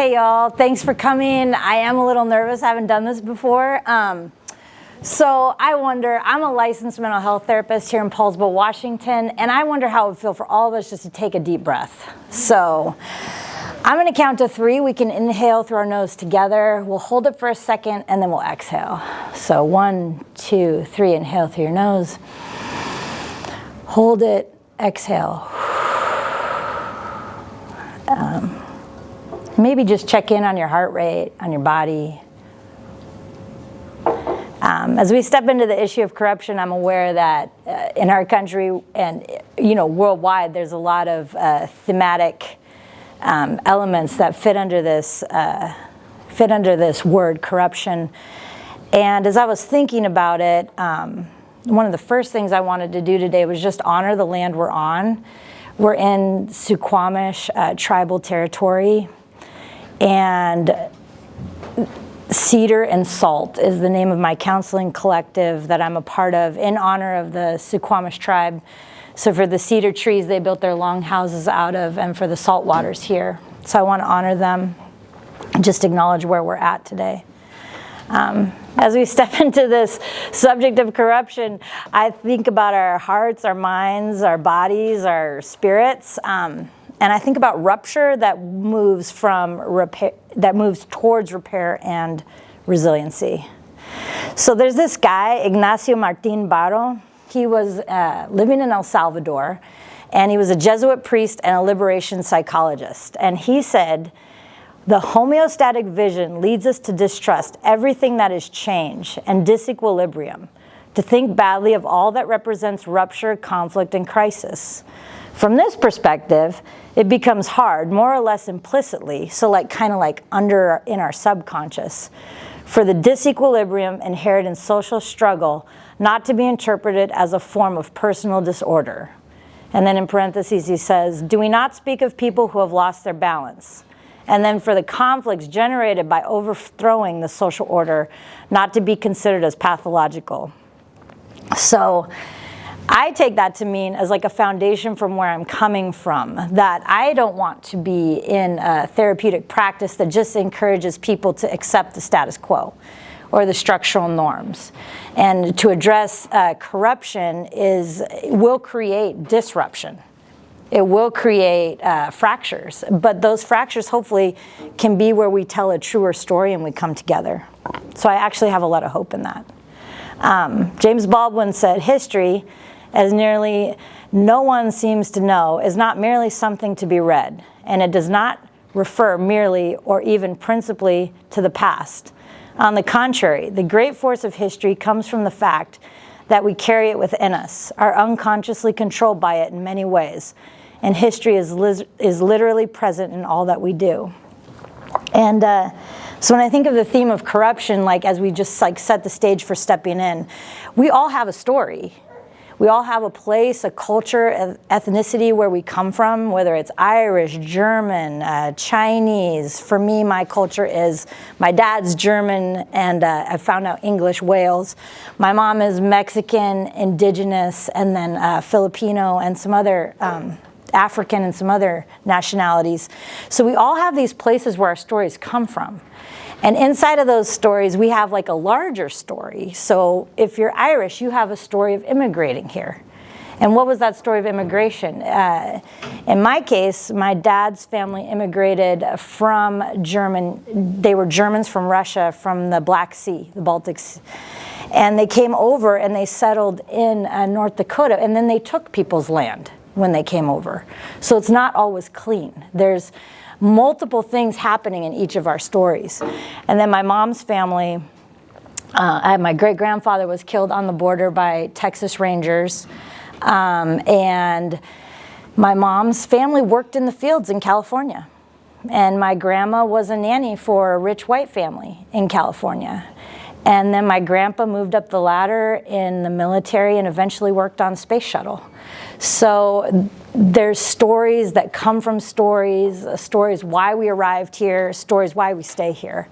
Hey y'all, thanks for coming. I am a little nervous, I haven't done this before. So I wonder, I'm a licensed mental health therapist here in Poulsbo, Washington, and I wonder how it would feel for all of us just to take a deep breath. So I'm gonna count to 3. We can inhale through our nose together. We'll hold it for a second and then we'll exhale. So 1, 2, 3, inhale through your nose. Hold it, exhale. Maybe just check in on your heart rate, on your body. As we step into the issue of corruption, I'm aware that in our country and worldwide, there's a lot of thematic elements that fit under this word corruption. And as I was thinking about it, one of the first things I wanted to do today was just honor the land we're on. We're in Suquamish tribal territory, and Cedar and Salt is the name of my counseling collective that I'm a part of in honor of the Suquamish tribe. So for the cedar trees they built their longhouses out of, and for the salt waters here. So I want to honor them and just acknowledge where we're at today. As we step into this subject of corruption, I think about our hearts, our minds, our bodies, our spirits, and I think about rupture that moves towards repair and resiliency. So there's this guy, Ignacio Martin Barro. He was living in El Salvador, and he was a Jesuit priest and a liberation psychologist. And he said, "The homeostatic vision leads us to distrust everything that is change and disequilibrium, to think badly of all that represents rupture, conflict, and crisis. From this perspective, it becomes hard, more or less implicitly, so kind of under in our subconscious, for the disequilibrium inherent in social struggle not to be interpreted as a form of personal disorder." And then in parentheses he says, "Do we not speak of people who have lost their balance? And then for the conflicts generated by overthrowing the social order not to be considered as pathological." So I take that to mean as a foundation from where I'm coming from, that I don't want to be in a therapeutic practice that just encourages people to accept the status quo or the structural norms. And to address corruption will create disruption. It will create fractures, but those fractures hopefully can be where we tell a truer story and we come together. So I actually have a lot of hope in that. James Baldwin said, "History, as nearly no one seems to know, is not merely something to be read, and it does not refer merely or even principally to the past. On the contrary, the great force of history comes from the fact that we carry it within us, are unconsciously controlled by it in many ways, and history is literally present in all that we do." And so when I think of the theme of corruption, as we just set the stage for stepping in, we all have a story. We all have a place, a culture, ethnicity where we come from, whether it's Irish, German, Chinese. For me, my culture is, my dad's German, and I found out English, Wales. My mom is Mexican, indigenous, and then Filipino, and some other African and some other nationalities. So we all have these places where our stories come from. And inside of those stories, we have a larger story. So if you're Irish, you have a story of immigrating here. And what was that story of immigration? In my case, my dad's family immigrated from they were Germans from Russia, from the Black Sea, the Baltic Sea. And they came over and they settled in North Dakota, and then they took people's land when they came over. So it's not always clean. There's multiple things happening in each of our stories. And then my mom's family, my great-grandfather was killed on the border by Texas Rangers. And my mom's family worked in the fields in California. And my grandma was a nanny for a rich white family in California. And then my grandpa moved up the ladder in the military and eventually worked on space shuttle. So there's stories that come from stories why we arrived here, stories why we stay here.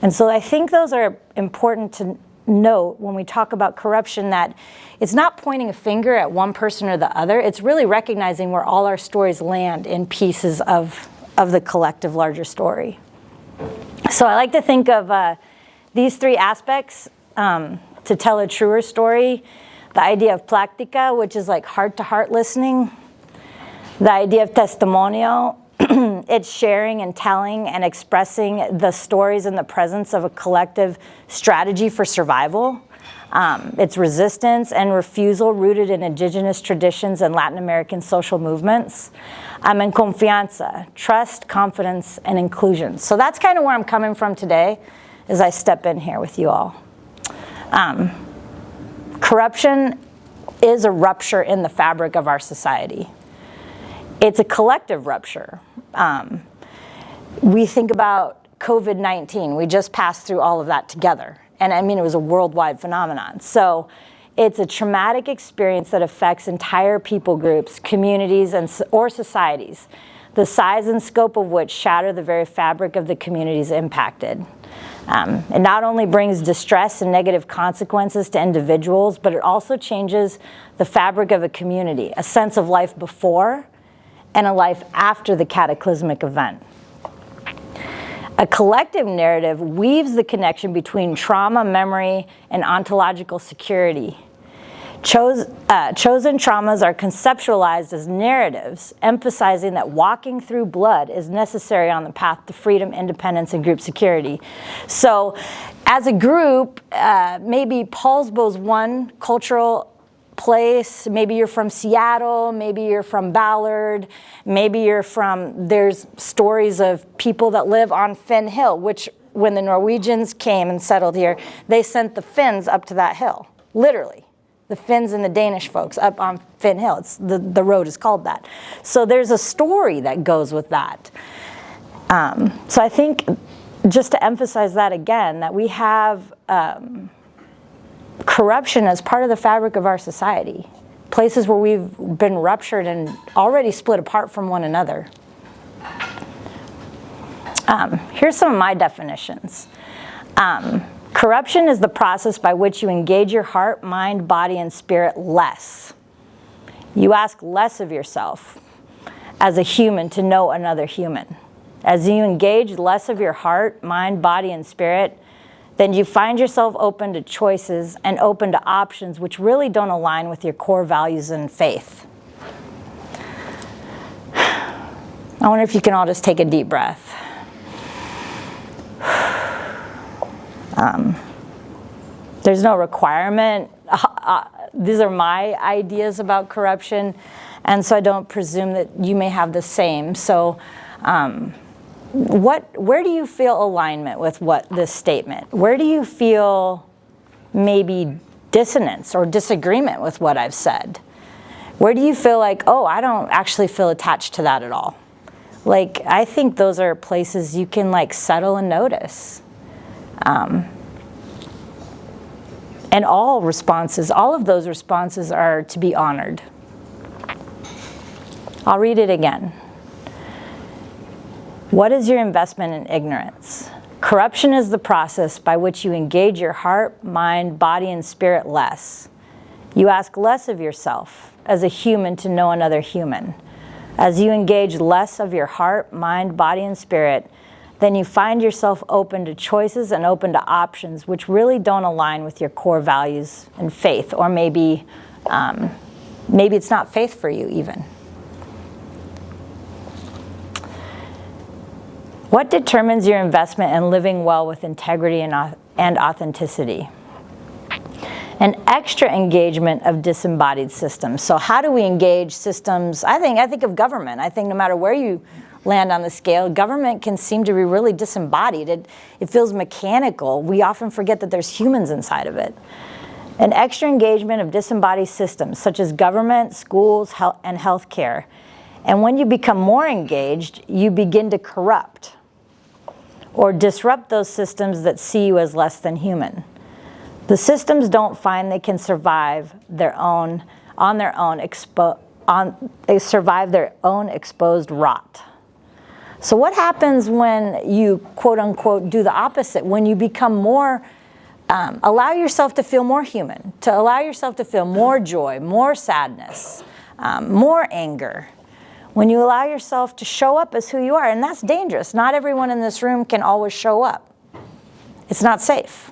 And so I think those are important to note when we talk about corruption, that it's not pointing a finger at one person or the other. It's really recognizing where all our stories land in pieces of the collective larger story. So I like to think of these three aspects to tell a truer story. The idea of plática, which is like heart-to-heart listening. The idea of testimonio, it's sharing and telling and expressing the stories in the presence of a collective strategy for survival. It's resistance and refusal rooted in indigenous traditions and Latin American social movements. And confianza, trust, confidence, and inclusion. So that's kind of where I'm coming from today as I step in here with you all. Corruption is a rupture in the fabric of our society. It's a collective rupture. We think about COVID-19. We just passed through all of that together. And I mean, it was a worldwide phenomenon. So it's a traumatic experience that affects entire people groups, communities, or societies, the size and scope of which shatter the very fabric of the communities impacted. It not only brings distress and negative consequences to individuals, but it also changes the fabric of a community, a sense of life before and a life after the cataclysmic event. A collective narrative weaves the connection between trauma, memory, and ontological security. Chosen traumas are conceptualized as narratives, emphasizing that walking through blood is necessary on the path to freedom, independence, and group security. So as a group, maybe Poulsbo's one cultural place, maybe you're from Seattle, maybe you're from Ballard, maybe you're from, there's stories of people that live on Finn Hill, which when the Norwegians came and settled here, they sent the Finns up to that hill, literally. The Finns and the Danish folks up on Finn Hill. The road is called that. So there's a story that goes with that. So I think, just to emphasize that again, that we have corruption as part of the fabric of our society. Places where we've been ruptured and already split apart from one another. Here's some of my definitions. Corruption is the process by which you engage your heart, mind, body, and spirit less. You ask less of yourself as a human to know another human. As you engage less of your heart, mind, body, and spirit, then you find yourself open to choices and open to options which really don't align with your core values and faith. I wonder if you can all just take a deep breath. There's no requirement. These are my ideas about corruption, and so I don't presume that you may have the same. So where do you feel alignment with this statement? Where do you feel maybe dissonance or disagreement with what I've said? Where do you feel like, oh, I don't actually feel attached to that at all? Like, I think those are places you can like settle and notice. And all of those responses are to be honored. I'll read it again. What is your investment in ignorance? Corruption is the process by which you engage your heart, mind, body, and spirit less. You ask less of yourself as a human to know another human. As you engage less of your heart, mind, body, and spirit, then you find yourself open to choices and open to options which really don't align with your core values and faith, or maybe it's not faith for you even. What determines your investment in living well with integrity and authenticity? An extra engagement of disembodied systems. So how do we engage systems? I think of government. I think no matter where you land on the scale, government can seem to be really disembodied. It feels mechanical. We often forget that there's humans inside of it. An extra engagement of disembodied systems, such as government, schools, and healthcare. And when you become more engaged, you begin to corrupt or disrupt those systems that see you as less than human. The systems don't find they can survive survive their own exposed rot. So what happens when you, quote unquote, do the opposite? When you become more, allow yourself to feel more human, to allow yourself to feel more joy, more sadness, more anger. When you allow yourself to show up as who you are, and that's dangerous. Not everyone in this room can always show up. It's not safe.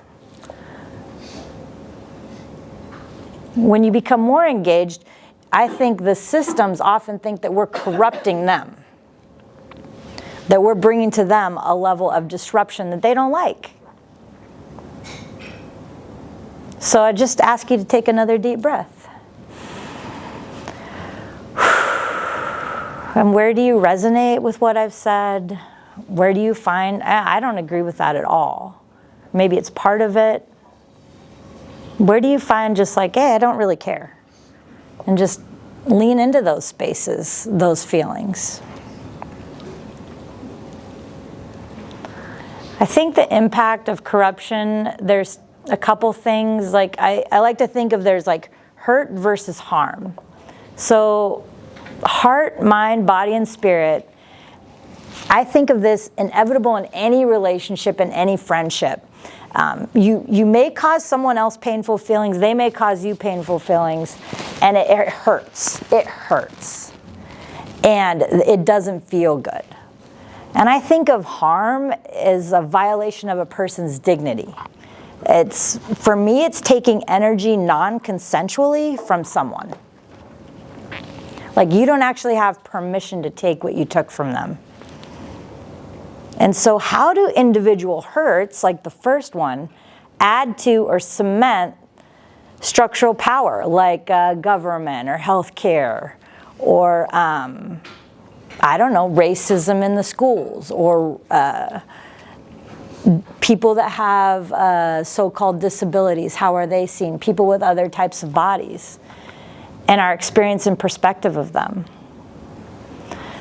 When you become more engaged, I think the systems often think that we're corrupting them, that we're bringing to them a level of disruption that they don't like. So I just ask you to take another deep breath. And where do you resonate with what I've said? Where do you find, I don't agree with that at all. Maybe it's part of it. Where do you find just like, hey, I don't really care? And just lean into those spaces, those feelings. I think the impact of corruption, there's a couple things. Like I like to think of there's like hurt versus harm. So heart, mind, body, and spirit, I think of this inevitable in any relationship, in any friendship. You may cause someone else painful feelings, they may cause you painful feelings, and it hurts. It hurts. And it doesn't feel good. And I think of harm as a violation of a person's dignity. For me, it's taking energy non-consensually from someone. Like you don't actually have permission to take what you took from them. And so how do individual hurts, like the first one, add to or cement structural power, like government or healthcare, or I don't know, racism in the schools, or people that have so-called disabilities, how are they seen? People with other types of bodies, and our experience and perspective of them.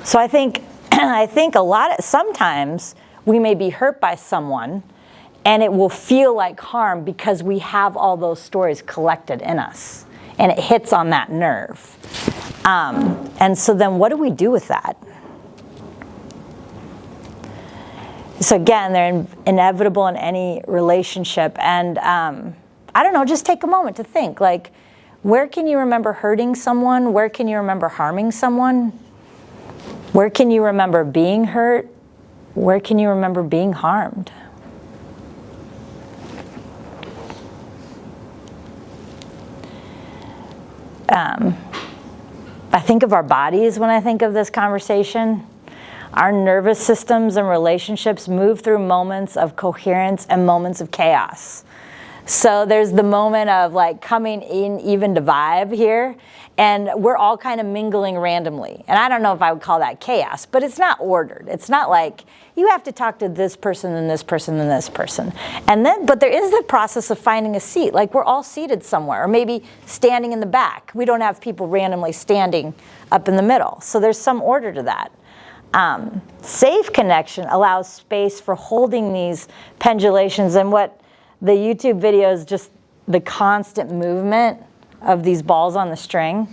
So I think sometimes we may be hurt by someone and it will feel like harm because we have all those stories collected in us and it hits on that nerve. And so then what do we do with that? So again, they're inevitable in any relationship. And I don't know, just take a moment to think, like, where can you remember hurting someone? Where can you remember harming someone? Where can you remember being hurt? Where can you remember being harmed? I think of our bodies when I think of this conversation. Our nervous systems and relationships move through moments of coherence and moments of chaos. So there's the moment of like coming in even to vibe here, and we're all kind of mingling randomly. And I don't know if I would call that chaos, but it's not ordered. It's not like you have to talk to this person and this person and this person. And then, but there is the process of finding a seat. Like we're all seated somewhere, or maybe standing in the back. We don't have people randomly standing up in the middle. So there's some order to that. Safe connection allows space for holding these pendulations, and what the YouTube video is just the constant movement of these balls on the string,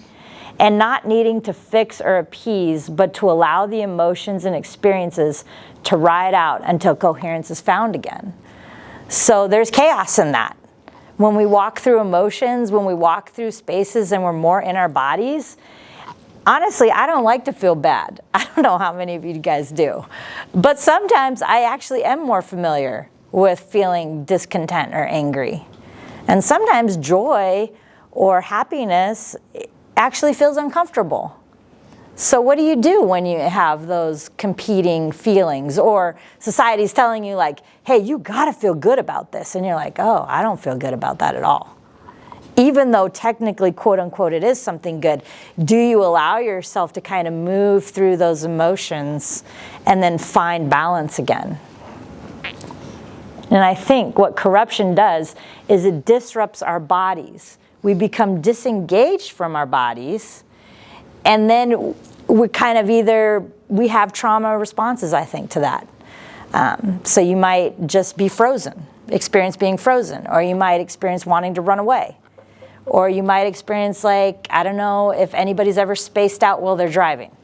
and not needing to fix or appease, but to allow the emotions and experiences to ride out until coherence is found again. So there's chaos in that. When we walk through emotions, when we walk through spaces and we're more in our bodies, honestly, I don't like to feel bad. I don't know how many of you guys do. But sometimes I actually am more familiar with feeling discontent or angry. And sometimes joy or happiness actually feels uncomfortable. So what do you do when you have those competing feelings, or society's telling you like, hey, you gotta feel good about this, and you're like, oh, I don't feel good about that at all. Even though technically, quote unquote, it is something good, do you allow yourself to kind of move through those emotions and then find balance again? And I think what corruption does is it disrupts our bodies. We become disengaged from our bodies, and then we kind of we have trauma responses, I think, to that. So you might just be frozen, experience being frozen, or you might experience wanting to run away. Or you might experience, like, I don't know if anybody's ever spaced out while they're driving.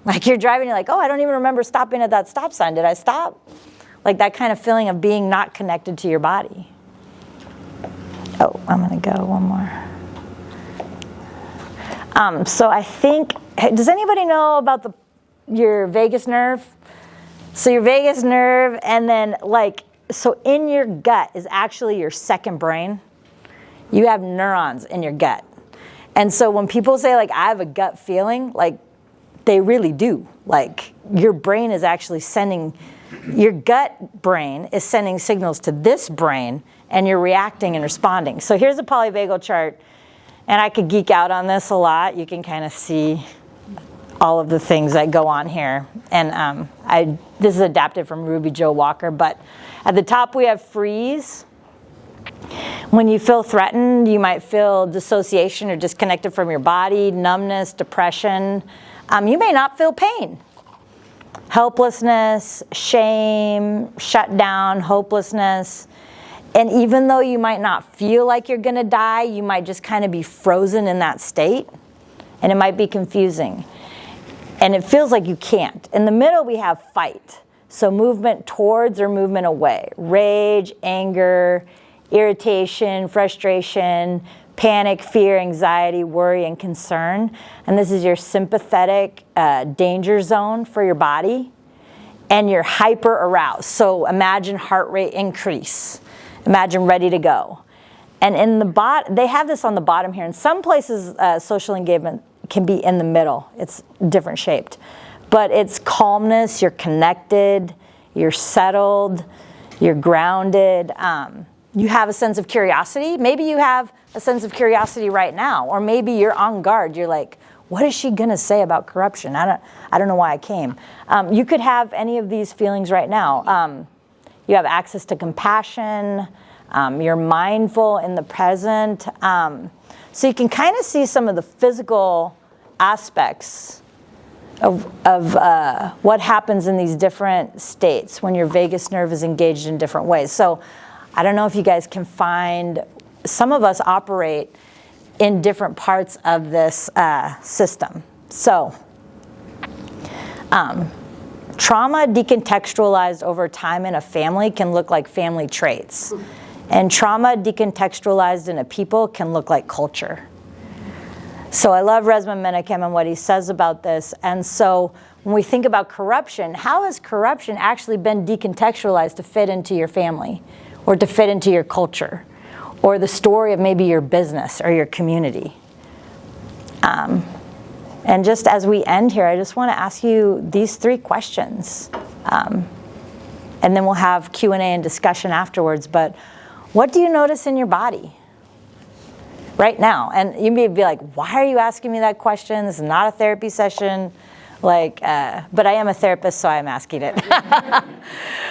Like you're driving, you're like, oh, I don't even remember stopping at that stop sign. Did I stop? Like that kind of feeling of being not connected to your body. Oh, I'm gonna go one more. So I think, does anybody know about your vagus nerve? So your vagus nerve, and then so in your gut is actually your second brain. You have neurons in your gut. And so when people say I have a gut feeling, they really do. Your brain is actually your gut brain is sending signals to this brain, and you're reacting and responding. So here's a polyvagal chart, and I could geek out on this a lot. You can kind of see all of the things that go on here. And this is adapted from Ruby Jo Walker, but at the top we have freeze. When you feel threatened, you might feel dissociation or disconnected from your body, numbness, depression. You may not feel pain. Helplessness, shame, shutdown, hopelessness. And even though you might not feel like you're going to die, you might just kind of be frozen in that state. And it might be confusing. And it feels like you can't. In the middle, we have fight. So movement towards or movement away. Rage, anger, irritation, frustration, panic, fear, anxiety, worry, and concern. And this is your sympathetic danger zone for your body. And you're hyper aroused. So imagine heart rate increase. Imagine ready to go. And in the they have this on the bottom here. In some places, social engagement can be in the middle. It's different shaped. But it's calmness, you're connected, you're settled, you're grounded. You have a sense of curiosity. Maybe you have a sense of curiosity right now. Or maybe you're on guard. You're like, what is she going to say about corruption? I don't know why I came. You could have any of these feelings right now. You have access to compassion. You're mindful in the present. So you can kind of see some of the physical aspects of what happens in these different states when your vagus nerve is engaged in different ways. So I don't know if you guys can find, some of us operate in different parts of this system. So trauma decontextualized over time in a family can look like family traits. And trauma decontextualized in a people can look like culture. So I love Resmaa Menakem and what he says about this. And so when we think about corruption, how has corruption actually been decontextualized to fit into your family or to fit into your culture or the story of maybe your business or your community? And just as we end here, I just want to ask you these 3 questions. And then we'll have Q&A and discussion afterwards. But what do you notice in your body right now? And you may be like, why are you asking me that question? This is not a therapy session. But I am a therapist, so I'm asking it. But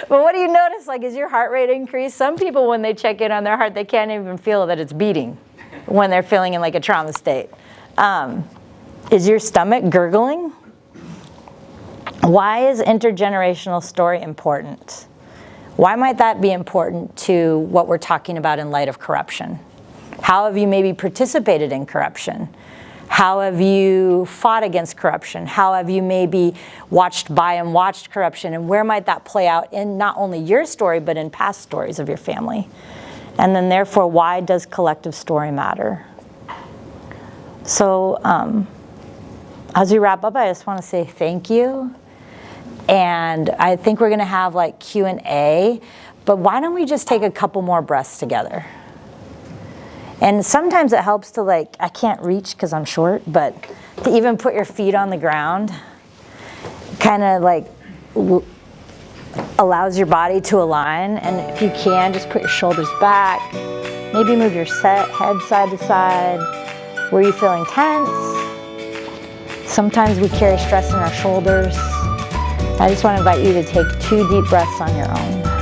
what do you notice? Is your heart rate increased? Some people, when they check in on their heart, they can't even feel that it's beating when they're feeling in a trauma state. Is your stomach gurgling? Why is intergenerational story important? Why might that be important to what we're talking about in light of corruption? How have you maybe participated in corruption? How have you fought against corruption? How have you maybe watched corruption? And where might that play out in not only your story, but in past stories of your family? And then therefore, why does collective story matter? So as we wrap up, I just want to say thank you. And I think we're going to have Q&A, but why don't we just take a couple more breaths together? And sometimes it helps to I can't reach because I'm short, but to even put your feet on the ground kind of allows your body to align. And if you can, just put your shoulders back. Maybe move your head side to side. Were you feeling tense? Sometimes we carry stress in our shoulders. I just want to invite you to take 2 deep breaths on your own.